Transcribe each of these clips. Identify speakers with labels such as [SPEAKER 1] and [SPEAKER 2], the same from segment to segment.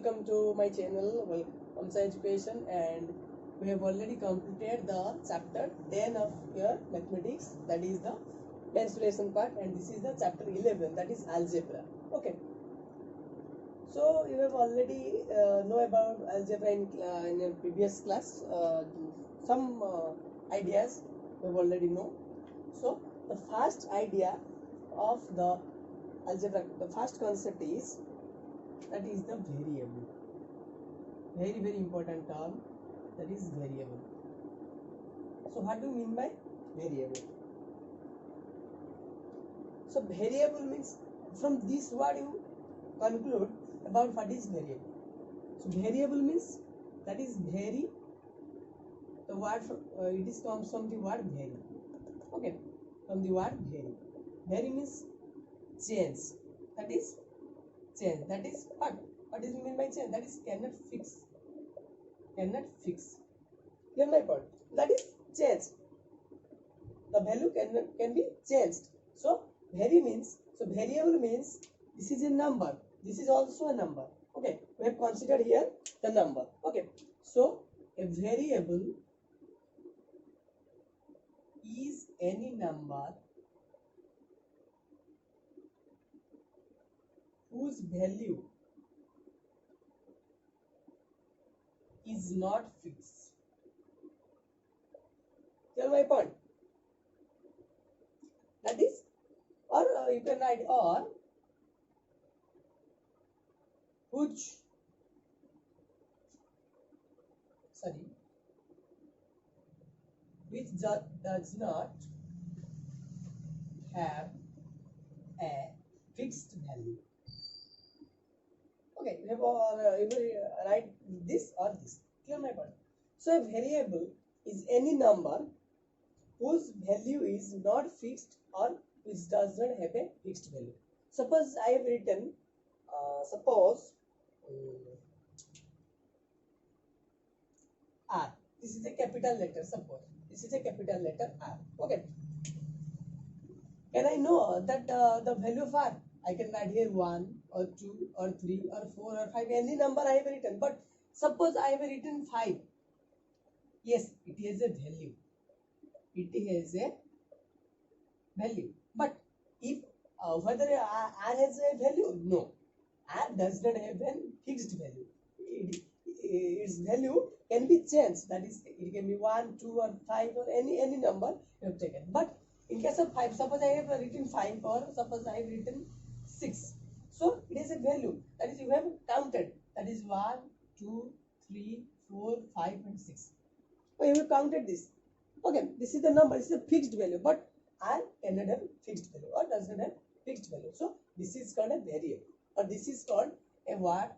[SPEAKER 1] welcome to my channel. Welcome to education, and we have already completed the chapter 10 of your mathematics, that is the mensuration part, and this is the chapter 11, that is algebra. Okay, so you have already know about algebra in your previous class. Some ideas you have already know. So the first idea of the algebra, the first concept is, that is the variable. Very important term, that is variable. So what do you mean by variable? So variable means, from this word you conclude about what is variable. So variable means, that is vary. The word it is comes from the word vary. Okay, from the word vary. Vary means change. That is change. That is what is mean by change? That is cannot fix. Cannot fix. Hear my point. That is change. The value can be changed. So vary means, so variable means this is a number. This is also a number. Okay, we have considered here the number. Okay, so a variable is any number whose value is not fixed. Hear my point. That is, or you can write, or which does not have a fixed value. Okay, you have you will write this or this. Clear my point. So a variable is any number whose value is not fixed or which does not have a fixed value. Suppose I have written, R. This is a capital letter. Suppose this is a capital letter R. Okay. Can I know that the value of R? I can write here 1 or 2 or 3 or 4 or 5, any number I have written. But suppose I have written 5. Yes, it has a value. It has a value. But if whether R has a value? No. R does not have a fixed value. Its value can be changed. That is, it can be 1, 2 or 5 or any number you have taken. But in case of 5, suppose I have written 5 or suppose I have written 6. So it is a value. That is, you have counted. That is 1, 2, 3, 4, 5 and 6. So you have counted this. Okay, this is the number. This is a fixed value. But R cannot have fixed value or does not have fixed value. So this is called a variable, or this is called a what?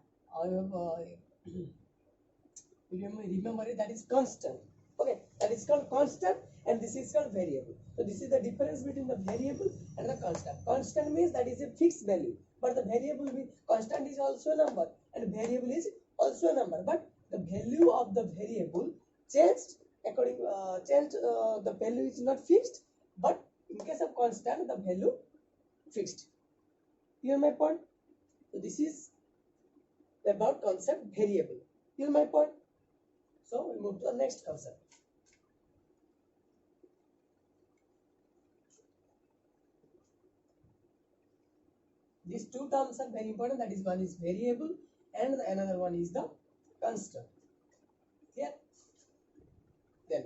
[SPEAKER 1] Remember it, that is constant. Okay, that is called constant, and this is called variable. So this is the difference between the variable and the constant. Constant means that is a fixed value, but the variable means constant is also a number and variable is also a number. But the value of the variable changed according the value is not fixed, but in case of constant the value fixed. Hear my point? So this is about concept variable. Hear my point? So we move to the next concept. These two terms are very important. That is, one is variable and another one is the constant. Clear? Then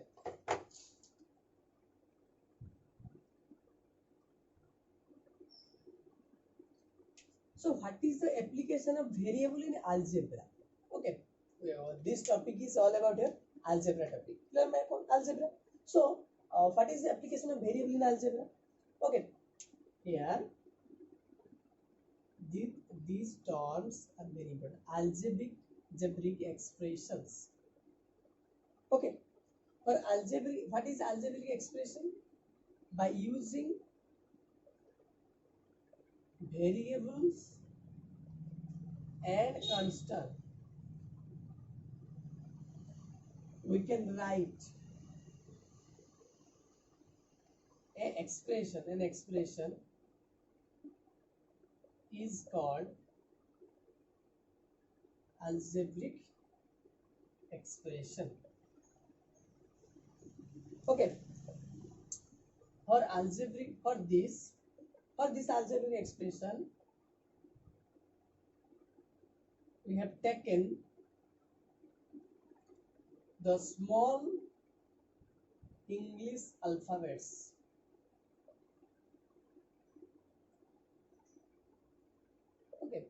[SPEAKER 1] so what is the application of variable in algebra? Okay, this topic is all about your algebra topic. Clear my point? Algebra. So what is the application of variable in algebra? Okay, here these terms are very important. Algebraic expressions. Okay, for algebraic, what is algebraic expression? By using variables and constant, we can write an expression. An expression is called algebraic expression. Okay, for this algebraic expression, we have taken the small English alphabets. Okay,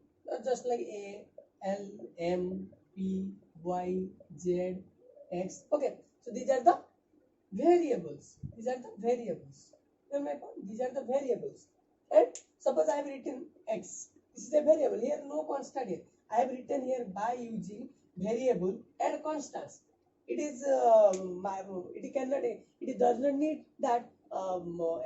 [SPEAKER 1] just like A, L, M, P, Y, Z, X. Okay, so these are the variables. These are the variables. You know my point? These are the variables. And suppose I have written X. This is a variable. Here no constant here. I have written here by using variable and constants. It is it cannot. It does not need that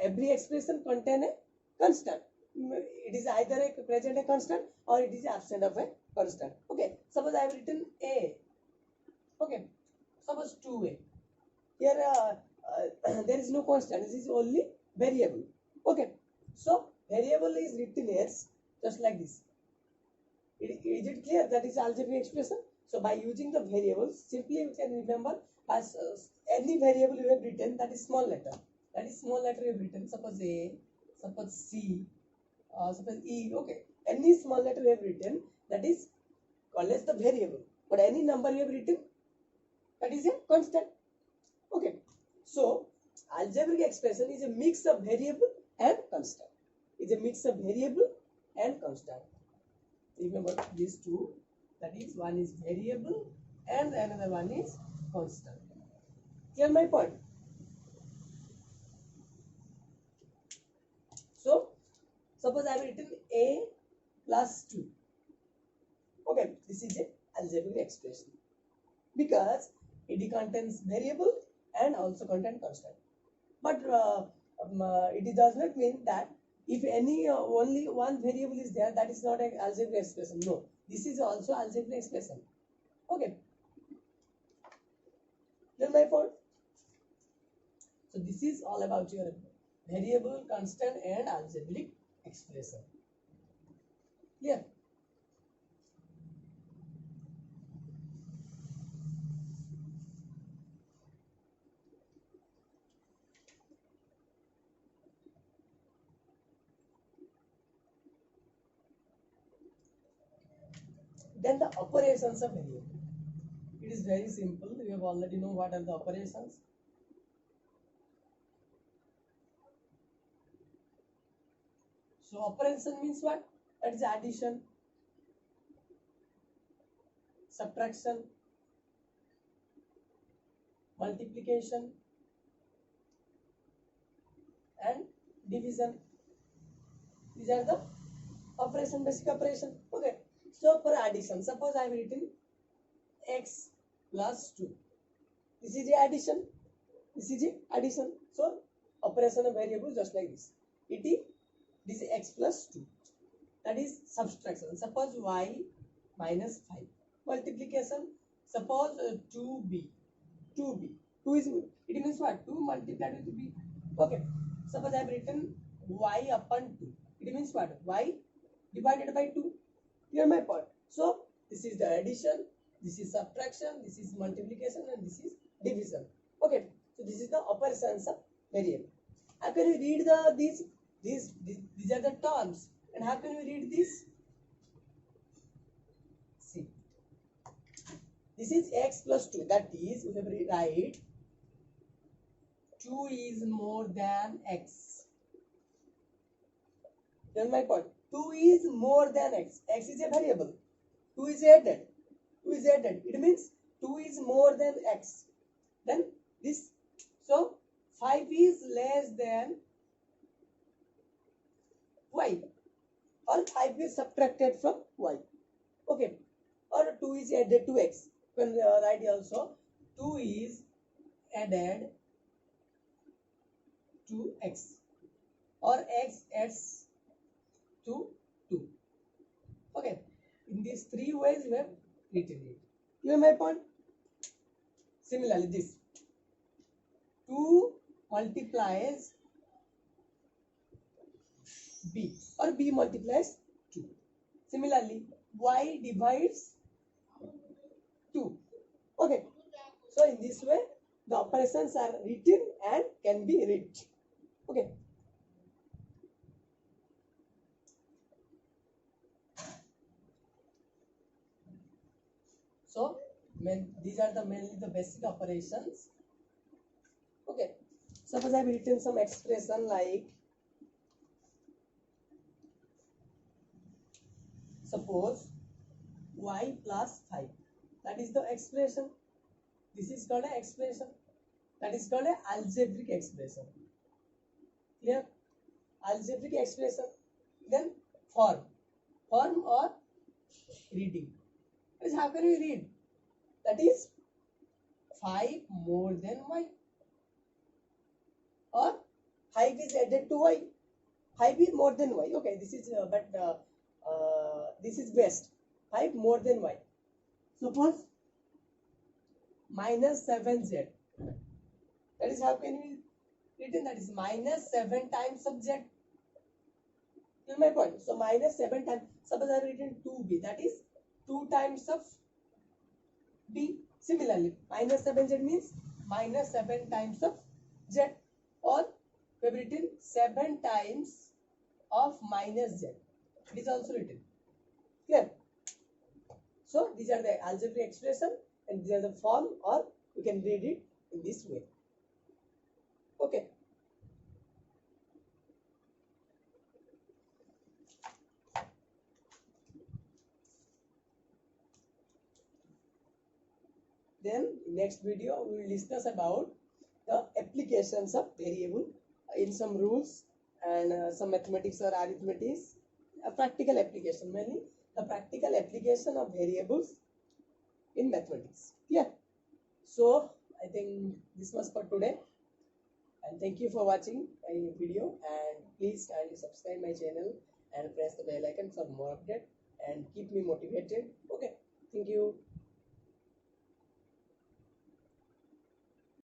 [SPEAKER 1] every expression contain a constant. It is either a present a constant or it is absent of a constant. Okay. Suppose I have written A. Okay. Suppose 2A. Here there is no constant. This is only variable. Okay. So variable is written as just like this. Is it clear? That is algebraic expression. So by using the variables, simply you can remember as any variable you have written, that is small letter. That is small letter you have written. Suppose A, suppose C, suppose E. Okay. Any small letter you have written, that is called as the variable. But any number you have written, that is a constant. Okay. So algebraic expression is a mix of variable and constant. It's a mix of variable and constant. Remember these two. That is, one is variable and another one is constant. Clear my point? So suppose I have written A plus 2. Okay, this is a algebraic expression because it contains variable and also contain constant. But it does not mean that if any only one variable is there, that is not an algebraic expression. No, this is also algebraic expression. Okay, then my point. So this is all about your variable, constant, and algebraic expression. Yeah. Then the operations of variable. It is very simple. We have already know what are the operations. So operation means what? That is addition, subtraction, multiplication, and division. These are the operation, basic operation. Okay. So for addition, suppose I have written x plus 2. This is the addition. This is the addition. So operation of variable just like this. This is x plus 2. That is subtraction. Suppose y minus 5. Multiplication. Suppose 2b. 2b. 2 is, it means what? 2 multiplied with b. Okay. Suppose I have written y upon 2. It means what? Y divided by 2. Clear my point? So this is the addition, this is subtraction, this is multiplication, and this is division. Okay. So this is the operations of variable. How can we read these are the terms, and how can we read this? See, this is x plus 2. That is, we have to write 2 is more than x. Then my point. 2 is more than x. X is a variable. 2 is added. 2 is added. It means 2 is more than x. Then this. So 5 is less than y. Or 5 is subtracted from y. Okay. Or 2 is added to x. You can write also 2 is added to x. Or x adds to 2. Okay. In these three ways we have written it. You have my point? Similarly, this 2 multiplies b, or b multiplies 2. Similarly, y divides Okay, so in this way the operations are written and can be read. Okay, so these are the mainly the basic operations. Okay, suppose I have written some expression like, suppose y plus 5, that is the expression. This is called an expression, that is called an algebraic expression. Clear? Algebraic expression. Then form or reading. That is, how can we read? That is 5 more than y, or 5 is added to y, 5 is more than y. Okay, this is this is best. 5 more than y. Suppose minus 7z. That is, how can we written? That is minus 7 times of z. Till my point. So minus 7 times. Suppose I have written 2b. That is 2 times of b. Similarly, minus 7z means minus 7 times of z, or we have written 7 times of minus z. It is also written. Clear? So these are the algebraic expression and these are the form, or you can read it in this way. Okay. Then next video we will discuss about the applications of variable in some rules and some mathematics or arithmetic, a practical application, mainly the practical application of variables in mathematics. Yeah. So I think this was for today, and thank you for watching my video, and please kindly subscribe my channel and press the bell icon for more update and keep me motivated. Okay, thank you.